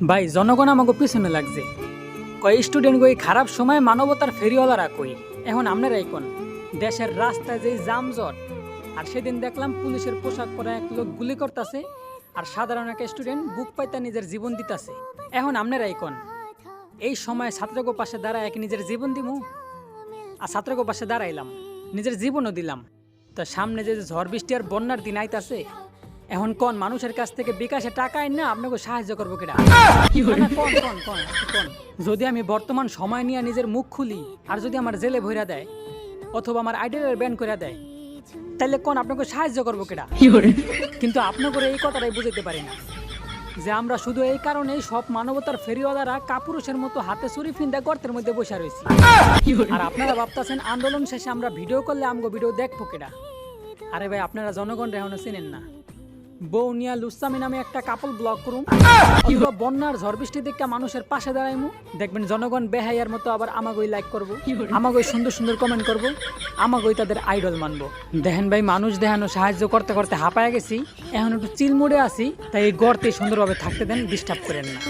ভাই জনগণ আমাকে পিছনে লাগছে কয় স্টুডেন্ট গই খারাপ সময় মানবতার ফেরিওয়ালারা কই এখন আপনারাই কোন দেশের রাস্তায় যে জামজট আর সেদিন দেখলাম পুলিশের পোশাক পরা এক লোক গুলি করতেছে আর সাধারণ এক স্টুডেন্ট বুক পাইতা নিজের জীবন দিতাছে এখন আপনারাই কোন এই সময় ছাত্রগো পাশে দাঁড়ায় এক নিজের জীবন দিমু আর ছাত্রগো পাশে দাঁড়াইলাম নিজের জীবনও দিলাম তো সামনে যে ঝড় বৃষ্টি আর বন্যার দিন আইতাছে এখন কোন মানুষের কাছ থেকে বিকাশে টাকা আইন না আপনাকে সাহায্য করবো কিনা কোন যদি আমি বর্তমান সময় নিয়ে নিজের মুখ খুলি আর যদি আমার জেলে ভইরা দেয় অথবা আমার আইডেলের ব্যান করে দেয় তাহলে কোন আপনাকে সাহায্য করবো কিনা কিন্তু আপনাকে এই কথাটাই বুঝাতে পারি না যে আমরা শুধু এই কারণেই সব মানবতার ফেরিওয়ালারা কাপুরুষের মতো হাতে ছুরি ফিন্দা গর্তের মধ্যে বসে রয়েছি আর আপনারা ভাবতেছেন আন্দোলন শেষে আমরা ভিডিও করলে আমগো ভিডিও দেখবো কিনা আরে ভাই আপনারা জনগণ এখনো চিনেন না বৌনিয়া লুসামি নামে একটা কাপল ব্লগ করুন অথবা বন্যার ঝড় বৃষ্টি দেখে মানুষের পাশে দাঁড়াইমু দেখবেন জনগণ বেহাইয়ার মতো আবার আমাগোই লাইক করবো আমাগোই সুন্দর সুন্দর কমেন্ট করবো আমাগোই তাদের আইডল মানবো দেখেন ভাই মানুষ দেখানো সাহায্য করতে করতে হাঁপায় গেছি এখন একটু চিল মুডে আছি তাই এই গর্তে সুন্দরভাবে থাকতে দেন ডিস্টার্ব করেন না।